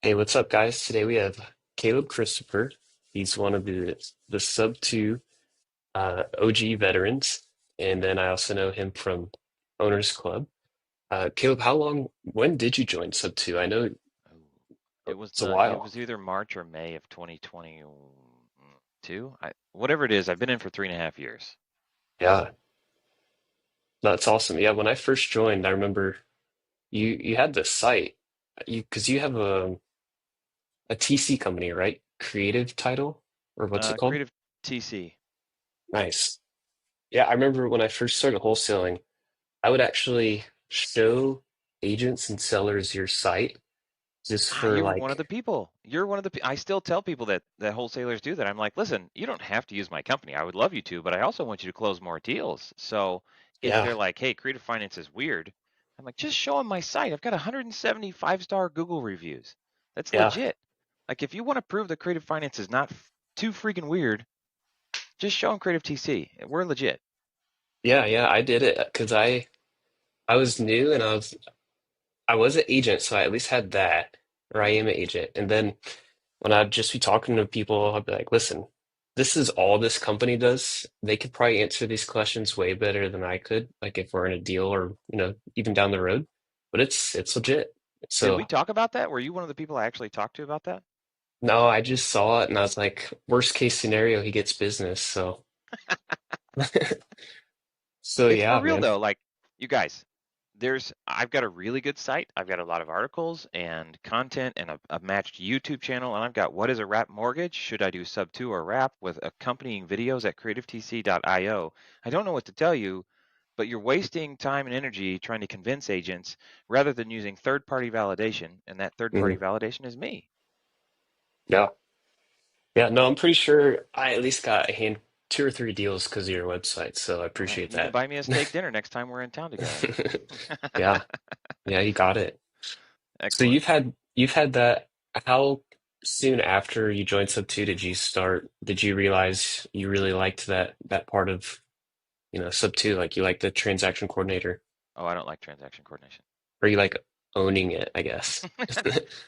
Hey, what's up, guys? Today we have Caleb Christopher. He's one of the Sub 2 OG veterans, and then I also know him from Owners Club. Caleb, when did you join Sub 2? I know Oh, it's a it while. was either March or May of 2022. Whatever it is, I've been in for 3.5 years. Yeah, that's awesome. Yeah, when I first joined, I remember you had the site, because you have a TC company, right? Creative title, or what's it called? Creative TC. Nice. Yeah, I remember when I first started wholesaling, I would actually show agents and sellers your site just for You were one of like, the people. You're one of the. I still tell people that wholesalers do that. I'm like, listen, you don't have to use my company. I would love you to, but I also want you to close more deals. So if yeah, they're like, hey, creative finance is weird, I'm like, just show them my site. I've got 170 5-star Google reviews. That's yeah, legit. Like, if you want to prove that creative finance is not too freaking weird, just show them Creative TC. We're legit. yeah, I did it because I was new and I was an agent, so I at least had that, or I Hmm. am an agent. And then when I'd just be talking to people, I'd be like, listen, this is all this company does. They could probably answer these questions way better than I could, like if we're in a deal or, even down the road. But it's legit. Did we So talk about that? Were you one of the people I actually talked to about that? no, I just saw it and I was like, worst case scenario, he gets business. So, so It's for yeah, real man. though. Like, you guys, I've got a really good site. I've got a lot of articles and content and a matched YouTube channel. And I've got what is a wrap mortgage? Should I do sub two or wrap with accompanying videos at creativetc.io? I don't know what to tell you, but you're wasting time and energy trying to convince agents rather than using third party validation. And that third party Mhm. validation is me. Yeah. Yeah. No, I'm pretty sure I at least got a hand, two or three deals because of your website. So I All right. appreciate You can that. buy me a steak dinner next time we're in town together. Yeah. Yeah, you got it. So Excellent. you've had that. How soon after you joined Sub 2 did you realize you really liked that part of, Sub 2, like you like the transaction coordinator, Oh, I don't like transaction coordination. or you like owning it, I guess.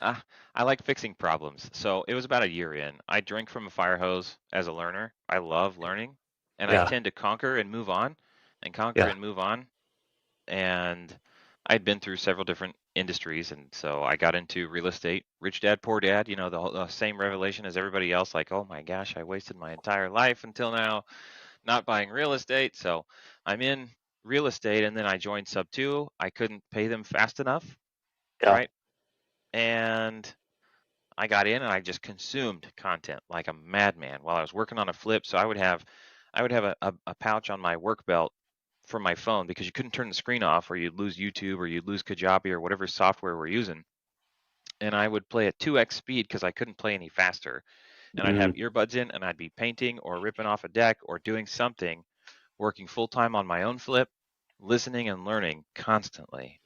Ah, I like fixing problems. So it was about a year in. I drank from a fire hose as a learner. I love learning, and I Yeah. tend to conquer and move on, and conquer Yeah. and move on. And I'd been through several different industries, and so I got into real estate. Rich dad, poor dad. The same revelation as everybody else. Like, oh my gosh, I wasted my entire life until now not buying real estate. So I'm in real estate, and then I joined Sub Two. I couldn't pay them fast enough, Yeah. right? And I got in and I just consumed content like a madman while I was working on a flip. So I would have a pouch on my work belt for my phone because you couldn't turn the screen off or you'd lose YouTube or you'd lose Kajabi or whatever software we're using. And I would play at 2x speed because I couldn't play any faster. And I'd Mm, have earbuds in and I'd be painting or ripping off a deck or doing something, working full time on my own flip, listening and learning constantly.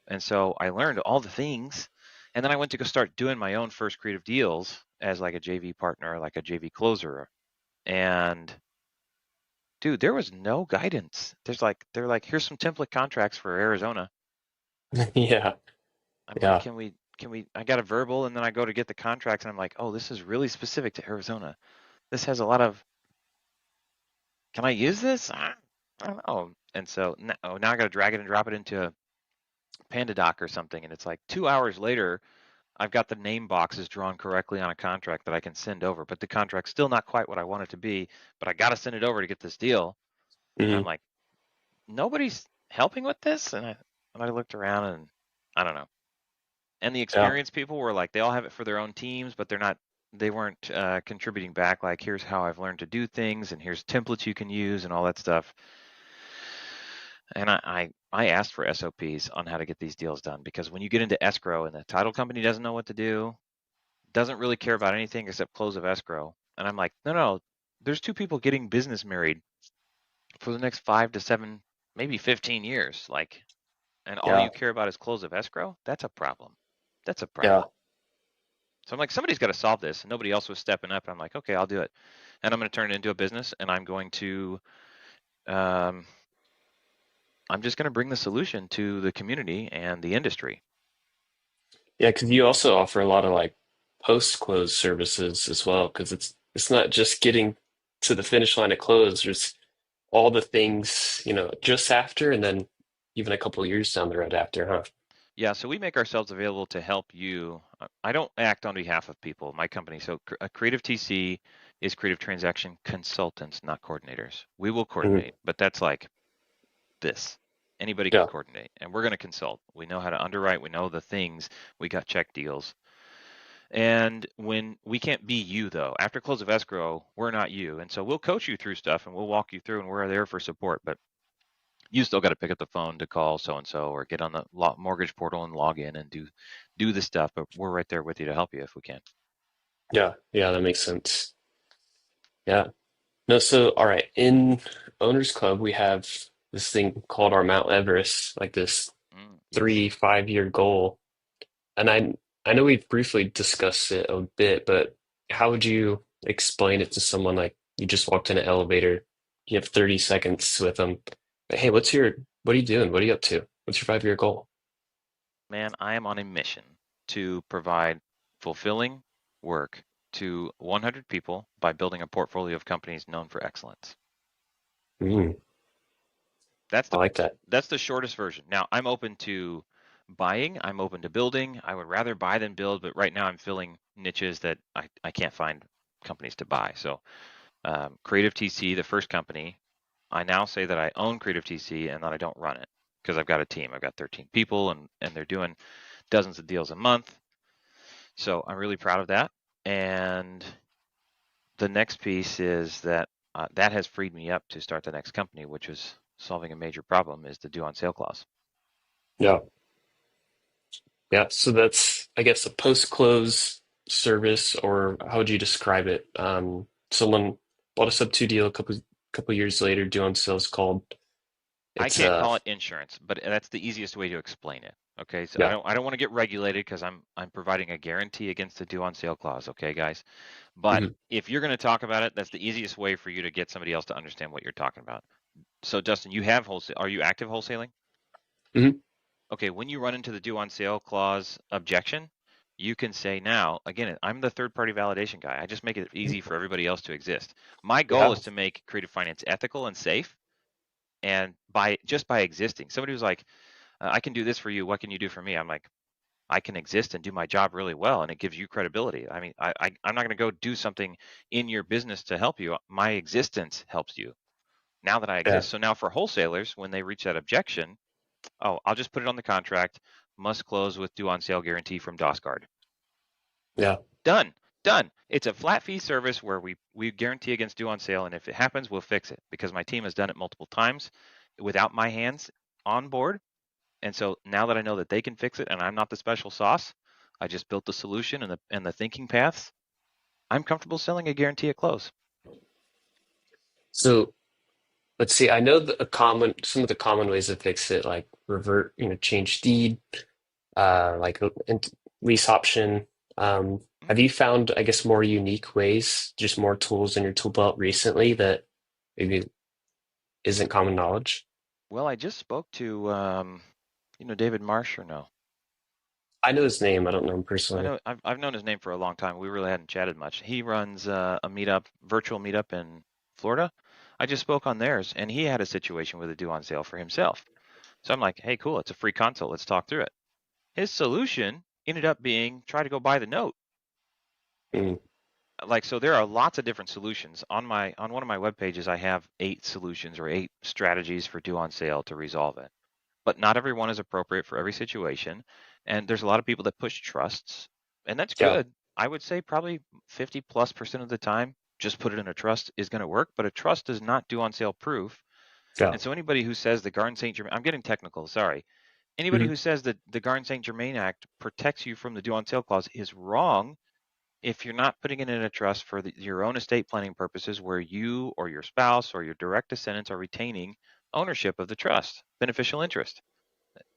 And so I learned all the things. And then I went to go start doing my own first creative deals as like a JV partner, like a JV closer. And dude, there was no guidance. They're like, here's some template contracts for Arizona. yeah. I'm like, Yeah. can we I got a verbal and then I go to get the contracts and I'm like, oh, this is really specific to Arizona. This has a lot of, can I use this? I don't know. And so now I got to drag it and drop it into PandaDoc or something. And it's like 2 hours later, I've got the name boxes drawn correctly on a contract that I can send over, but the contract's still not quite what I want it to be, but I got to send it over to get this deal. And I'm Hmm. like, nobody's helping with this? And I looked around and I don't know. And the Yeah. experienced people were like, they all have it for their own teams, but they weren't contributing back like, here's how I've learned to do things and here's templates you can use and all that stuff. And I asked for SOPs on how to get these deals done because when you get into escrow and the title company doesn't know what to do, doesn't really care about anything except close of escrow. And I'm like, no, there's two people getting business married for the next 5 to 7, maybe 15 years. Like, and all Yeah. you care about is close of escrow? That's a problem. That's a Yeah. problem. So I'm like, somebody's got to solve this. And nobody else was stepping up. I'm like, okay, I'll do it. And I'm going to turn it into a business and um, I'm just going to bring the solution to the community and the industry. Yeah, because you also offer a lot of like post-close services as well, because it's not just getting to the finish line of close. There's all the things, just after, and then even a couple of years down the road after, huh? Yeah, so we make ourselves available to help you. I don't act on behalf of people, my company. So a creative TC is creative transaction consultants, not coordinators. We will Mhm. coordinate, but that's like this. Anybody can Yeah, coordinate, and we're going to consult. We know how to underwrite. We know the things. We got check deals. And when we can't be you though, after close of escrow, we're not you. And so we'll coach you through stuff and we'll walk you through and we're there for support. But you still got to pick up the phone to call so and so or get on the mortgage portal and log in and do the stuff. But we're right there with you to help you if we can. yeah, that makes sense. Yeah. No, so all right, in Owners Club, we have this thing called our Mount Everest, like this Yes. 3, 5 year goal. And I know we've briefly discussed it a bit, but how would you explain it to someone like you just walked in an elevator, you have 30 seconds with them. Hey, what are you doing? What are you up to? What's your 5 year goal? Man, I am on a mission to provide fulfilling work to 100 people by building a portfolio of companies known for excellence. Mm, That's I the like that. that's the shortest version. Now, I'm open to buying, I'm open to building. I would rather buy than build, but right now I'm filling niches that I can't find companies to buy. So, Creative TC, the first company, I now say that I own Creative TC and that I don't run it because I've got a team. I've got 13 people and they're doing dozens of deals a month. So I'm really proud of that. And the next piece is that that has freed me up to start the next company, which was solving a major problem, is the due on sale clause. Yeah. Yeah. So that's, I guess, a post-close service, or how would you describe it? Someone bought a sub-two deal a couple years later, due on sales called. I It's can't call it insurance, but that's the easiest way to explain it. Okay, so I yeah. don't want to get regulated because I'm providing a guarantee against the due on sale clause. Okay, guys, but Hmm. if you're going to talk about it, that's the easiest way for you to get somebody else to understand what you're talking about. So, Dustin, you have wholesale. Are you active wholesaling? Hmm. Okay, when you run into the due on sale clause objection, you can say now, again, I'm the third party validation guy. I just make it easy for everybody else to exist. My goal Yeah. is to make creative finance ethical and safe. And by existing, somebody was like, I can do this for you. What can you do for me? I'm like, I can exist and do my job really well, and it gives you credibility. I mean, I'm not going to go do something in your business to help you. My existence helps you now that I Yeah. exist. So now for wholesalers, when they reach that objection, oh, I'll just put it on the contract. Must close with due on sale guarantee from DOSGuard. Yeah. Done. Done. It's a flat fee service where we guarantee against due on sale, and if it happens, we'll fix it because my team has done it multiple times without my hands on board. And so now that I know that they can fix it and I'm not the special sauce, I just built the solution and the thinking paths. I'm comfortable selling a guarantee at close. So let's see. I know some of the common ways to fix it, like revert, change deed, like lease option. Mm. Have you found, I guess, more unique ways, just more tools in your tool belt recently that maybe isn't common knowledge? Well, I just spoke to David Marsh or no? I know his name. I don't know him I personally. know I've known his name for a long time. We really hadn't chatted much. He runs a meetup, virtual meetup in Florida. I just spoke on theirs, and he had a situation with a due on sale for himself. So I'm like, hey, cool, it's a free consult. Let's talk through it. His solution ended up being try to go buy the note. Mm, Like, so there are lots of different solutions on one of my web pages. I have 8 solutions or 8 strategies for due on sale to resolve it, but not every one is appropriate for every situation. And there's a lot of people that push trusts, and that's yeah. good. I would say probably 50+% of the time, just put it in a trust is going to work, but a trust does not due on sale proof. Yeah. And so anybody who says the Garn St. Germain, I'm getting technical, sorry. Anybody Hmm. who says that the Garn St. Germain Act protects you from the due on sale clause is wrong if you're not putting it in a trust for your own estate planning purposes where you or your spouse or your direct descendants are retaining ownership of the trust, beneficial interest.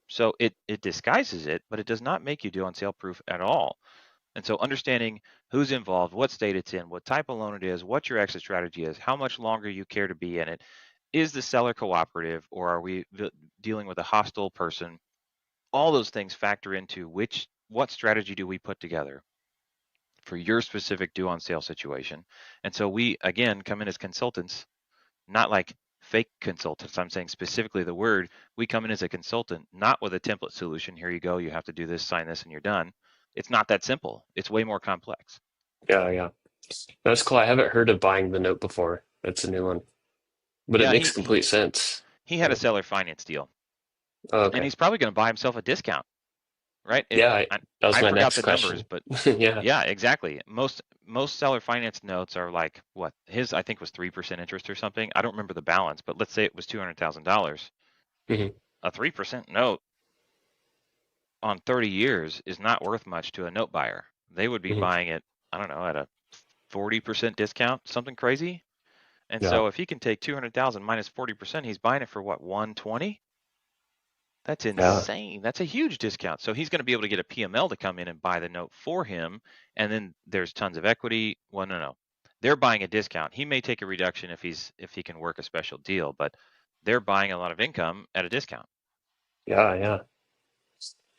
So it disguises it, but it does not make you due on sale proof at all. And so understanding who's involved, what state it's in, what type of loan it is, what your exit strategy is, how much longer you care to be in it, is the seller cooperative or are we dealing with a hostile person? All those things factor into which what strategy do we put together for your specific due on sale situation? And so we, again, come in as consultants, not like fake consultants. I'm saying specifically the word. We come in as a consultant, not with a template solution. Here you go. You have to do this, sign this, and you're done. It's not that simple. It's way more complex. Yeah, yeah. That's cool. I haven't heard of buying the note before. That's a new one, but it Yeah, makes complete sense. he had a Yeah. seller finance deal, Oh, and okay. he's probably going to buy himself a discount, right? Yeah, I, that was I my forgot next the numbers, question. but Yeah. yeah, exactly. Most seller finance notes are like what his I think was 3% interest or something. I don't remember the balance, but let's say it was $200,000. Hmm. A 3% note on 30 years is not worth much to a note buyer. They would be Hmm. buying it, I don't know, at a 40% discount, something crazy. And Yeah. so if he can take 200,000 minus 40%, he's buying it for what, 120? That's Yeah. insane. That's a huge discount. So he's going to be able to get a PML to come in and buy the note for him. And then there's tons of equity. Well, no, no. They're buying a discount. He may take a reduction if he can work a special deal, but they're buying a lot of income at a discount. Yeah. Yeah.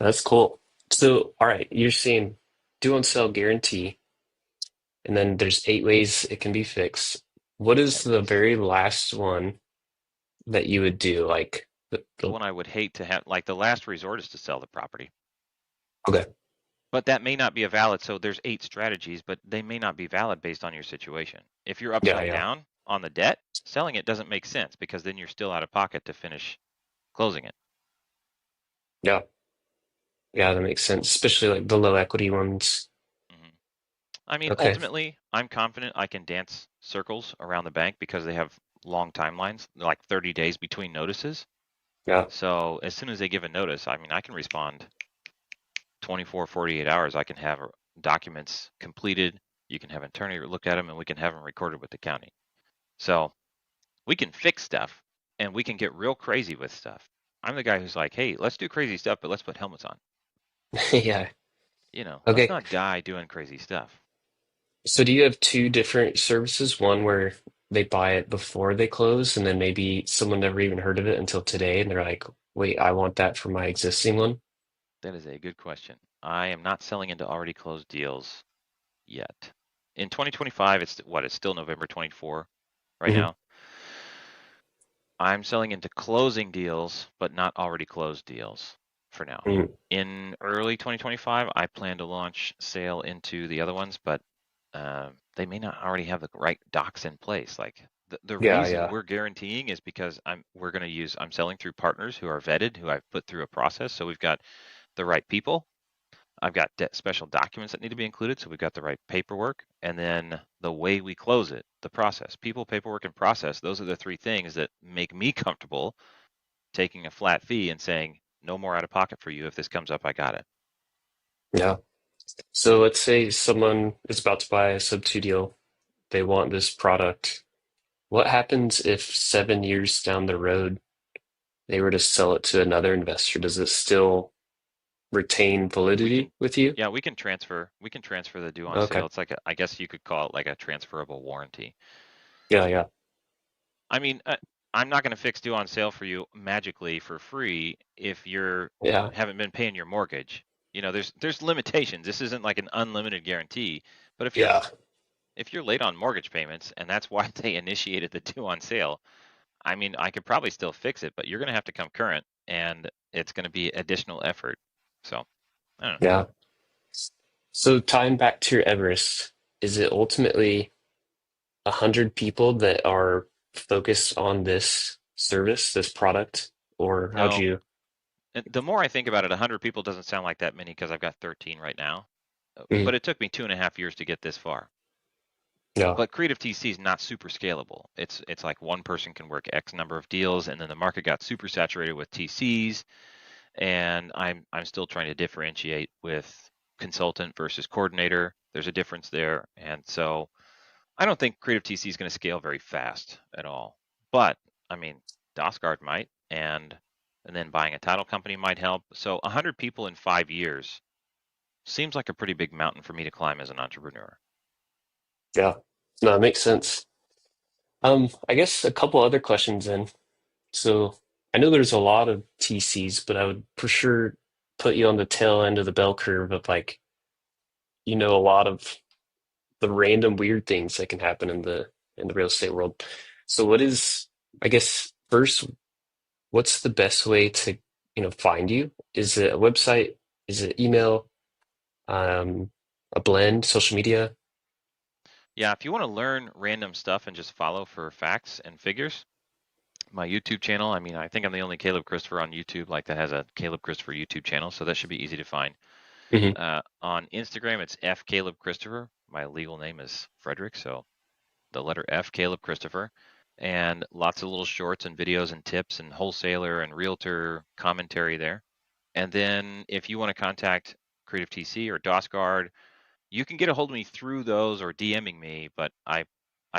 That's cool. So, all right, you're saying do on sell guarantee, and then there's 8 ways it can be fixed. What is the Always. very last one that you would do? Like The one I would hate to have, like the last resort is to sell the property. okay. But that may not be a valid, so there's 8 strategies, but they may not be valid based on your situation. If you're Yeah, upside yeah. down on the debt, selling it doesn't make sense because then you're still out of pocket to finish closing it. Yeah. Yeah, that makes sense, especially like the low equity ones. Mhm. I mean, Okay. ultimately, I'm confident I can dance circles around the bank because they have long timelines, like 30 days between notices. Yeah. So as soon as they give a notice, I mean, I can respond 24, 48 hours. I can have documents completed. You can have an attorney look at them and we can have them recorded with the county. So we can fix stuff and we can get real crazy with stuff. I'm the guy who's like, hey, let's do crazy stuff, but let's put helmets on. Yeah. Let's Okay. not die doing crazy stuff. So do you have two different services? One where they buy it before they close, and then maybe someone never even heard of it until today, and they're like, wait, I want that for my existing one. That is a good question. I am not selling into already closed deals yet. In 2025, it's what? It's still November 24 right Hmm. now. I'm selling into closing deals, but not already closed deals for now. Hmm. In early 2025, I plan to launch sale into the other ones, but they may not already have the right docs in place. Like the Yeah, reason yeah. we're guaranteeing is because I'm selling through partners who are vetted, who I've put through a process. So we've got the right people. I've got special documents that need to be included, so we've got the right paperwork, and then the way we close it, the process, people, paperwork, and process. Those are the 3 things that make me comfortable taking a flat fee and saying, no more out of pocket for you. If this comes up, I got it. Yeah. So let's say someone is about to buy a Subto deal. They want this product. What happens if 7 years down the road they were to sell it to another investor? Does it still retain We can, validity with you? yeah, we can transfer the due on sale. Okay. It's like I guess you could call it like a transferable warranty. Yeah, yeah. I mean, I'm not going to fix due on sale for you magically for free if you're Yeah. haven't been paying your mortgage. There's limitations. This isn't like an unlimited guarantee. But Yeah. if you're late on mortgage payments and that's why they initiated the due on sale, I mean, I could probably still fix it, but you're going to have to come current and it's going to be additional effort. So, I don't know. Yeah. So tying back to your Everest, is it ultimately 100 people that are focused on this service, this product, or how'd No, you? the more I think about it, 100 people doesn't sound like that many because I've got 13 right now. Mm, But it took me 2.5 years to get this far. yeah. But Creative TC is not super scalable. It's like one person can work X number of deals, and then the market got super saturated with TCs, and I'm still trying to differentiate with consultant versus coordinator. There's a difference there, and so I don't think Creative TC is going to scale very fast at all. But I mean, DosGuard might, and then buying a title company might help. So 100 people in 5 years seems like a pretty big mountain for me to climb as an entrepreneur. Yeah. No, it makes sense. I guess a couple other questions then. So I know there's a lot of TCs, but I would for sure put you on the tail end of the bell curve of like, a lot of the random weird things that can happen in the real estate world. So what is, I guess, first, what's the best way to, find you? Is it a website? Is it email? Um, a blend, social media? Yeah, if you want to learn random stuff and just follow for facts and figures, my YouTube channel, I mean, I think I'm the only Caleb Christopher on YouTube like that has a Caleb Christopher YouTube channel, so that should be easy to find. Hmm. On Instagram, it's F Caleb Christopher. My legal name is Frederick, so the letter F Caleb Christopher, and lots of little shorts and videos and tips and wholesaler and realtor commentary there. And then if you want to contact Creative TC or DOSGuard, you can get a hold of me through those or DMing me, but I've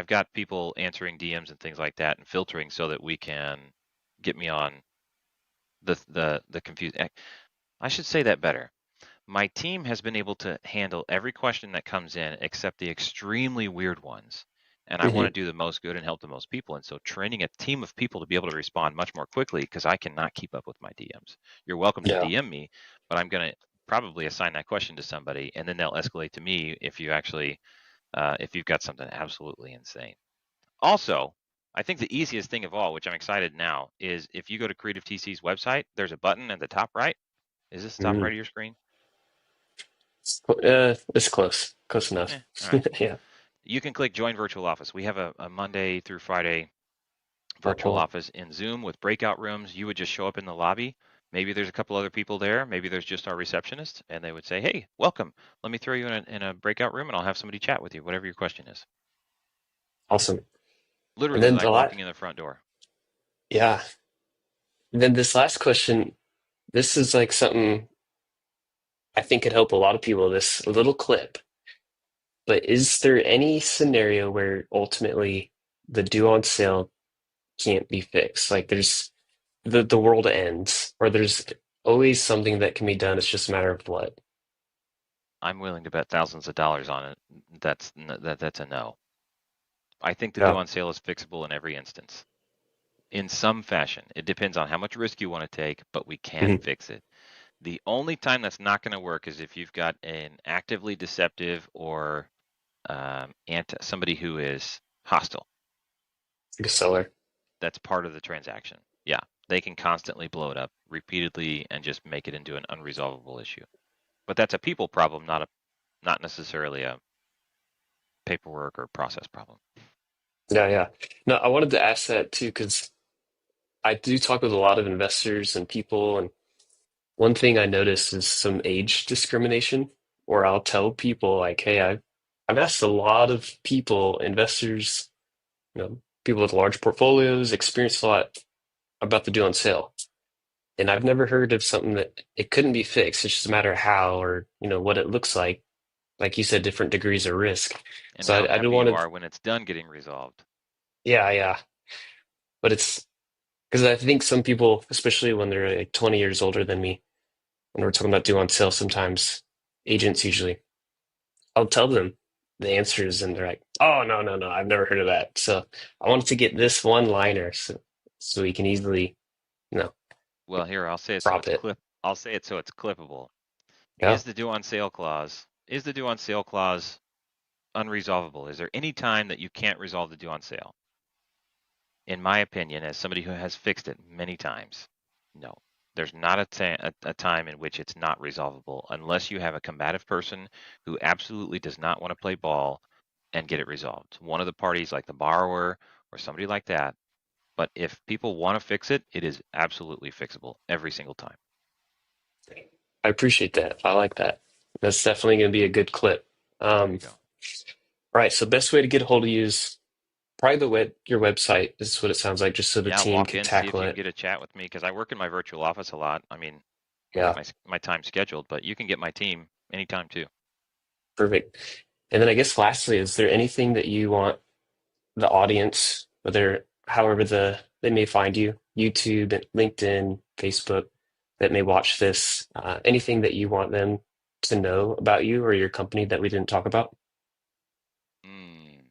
got people answering DMs and things like that and filtering so that we can get me on the confused. I should say that better. My team has been able to handle every question that comes in except the extremely weird ones. And I want to Hmm. do the most good and help the most people. And so training a team of people to be able to respond much more quickly because I cannot keep up with my DMs. You're welcome to Yeah. DM me, but I'm going to probably assign that question to somebody and then they'll escalate to me if you actually, if you've got something absolutely insane. Also, I think the easiest thing of all, which I'm excited now, is if you go to Creative TC's website, there's a button at the top right. Is this the top Mm. right of your screen? It's close. Close enough. All right. Yeah. You can click Join Virtual Office. We have a Monday through Friday Oh, virtual cool. office in Zoom with breakout rooms. You would just show up in the lobby. Maybe there's a couple other people there. Maybe there's just our receptionist, and they would say, "Hey, welcome. Let me throw you in a breakout room, and I'll have somebody chat with you, whatever your question is." Awesome. And Literally then like walking in the front door. yeah. And then this last question, this is like something I think could help a lot of people, this little clip. But is there any scenario where ultimately the due on sale can't be fixed? Like there's the world ends, or there's always something that can be done. It's just a matter of what. I'm willing to bet thousands of dollars on it. That's a no. I think the due Yeah. on sale is fixable in every instance, in some fashion. It depends on how much risk you want to take, but we can Mhm. fix it. The only time that's not going to work is if you've got an actively deceptive or somebody who is hostile. Like a seller. That's part of the transaction. Yeah, they can constantly blow it up repeatedly and just make it into an unresolvable issue. But that's a people problem, not necessarily a paperwork or process problem. Yeah, yeah. No, I wanted to ask that too, because I do talk with a lot of investors and people, and one thing I notice is some age discrimination, where I'll tell people like, "Hey, I've asked a lot of people, investors, people with large portfolios, experience a lot about the due on sale, and I've never heard of something that it couldn't be fixed. It's just a matter of how or what it looks like. Like you said, different degrees of risk. And So how I do happy you want to, are when it's done getting resolved. yeah, yeah. But it's because I think some people, especially when they're like 20 years older than me, when we're talking about due on sale, sometimes agents usually. I'll tell them the answers, and they're like, "Oh, no, no, no, I've never heard of that." So I wanted to get this one liner, so we can easily, you know, Well, here I'll say it so prop it's it. clip. I'll say it so it's clippable. Yeah, Is the due on sale clause unresolvable? Is there any time that you can't resolve the due on sale? In my opinion, as somebody who has fixed it many times, no. There's not a time in which it's not resolvable unless you have a combative person who absolutely does not want to play ball and get it resolved. One of the parties, like the borrower or somebody like that. But if people want to fix it, it is absolutely fixable every single time. I appreciate that. I like that. That's definitely going to be a good clip. There you Um, go. all right, so best way to get a hold of you is probably your website. Is what it sounds like, just so the Yeah, team walk could in, see if tackle you can it. get a chat with me because I work in my virtual office a lot. I mean, I got Yeah, my time scheduled, but you can get my team anytime too. perfect. And then I guess lastly, is there anything that you want the audience, whether however they may find you, YouTube, LinkedIn, Facebook, that may watch this, anything that you want them to know about you or your company that we didn't talk about? Mm.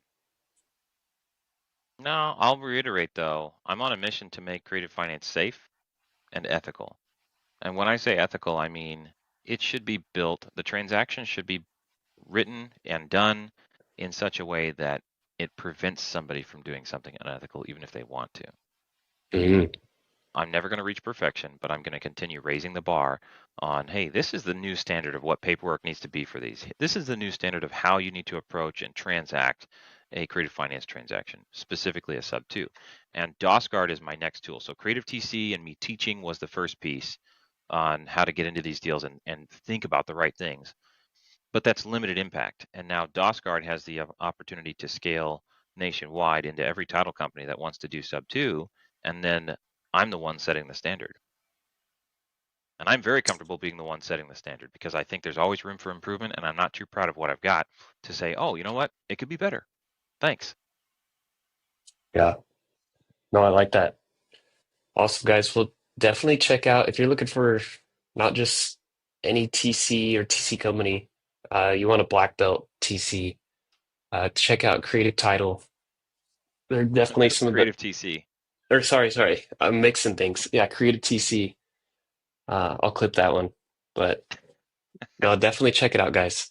No, I'll reiterate though, I'm on a mission to make creative finance safe and ethical. And when I say ethical, I mean it should be built, the transaction should be written and done in such a way that it prevents somebody from doing something unethical, even if they want to. Mm, I'm never going to reach perfection, but I'm going to continue raising the bar on, hey, this is the new standard of what paperwork needs to be for these. This is the new standard of how you need to approach and transact a creative finance transaction, specifically a sub two. And DOSGuard is my next tool. So creative TC and me teaching was the first piece on how to get into these deals and think about the right things. But that's limited impact. And now DOSGuard has the opportunity to scale nationwide into every title company that wants to do sub two. And then I'm the one setting the standard. And I'm very comfortable being the one setting the standard because I think there's always room for improvement. And I'm not too proud of what I've got to say, oh, you know what? It could be better. Thanks. yeah. No, I like that. Awesome, guys. Well, definitely check out if you're looking for not just any TC or TC company, you want a black belt TC, check out Creative Title. They're definitely some of the, Creative TC. or sorry, I'm mixing things. Yeah, Creative TC. I'll clip that one. But no, definitely check it out, guys.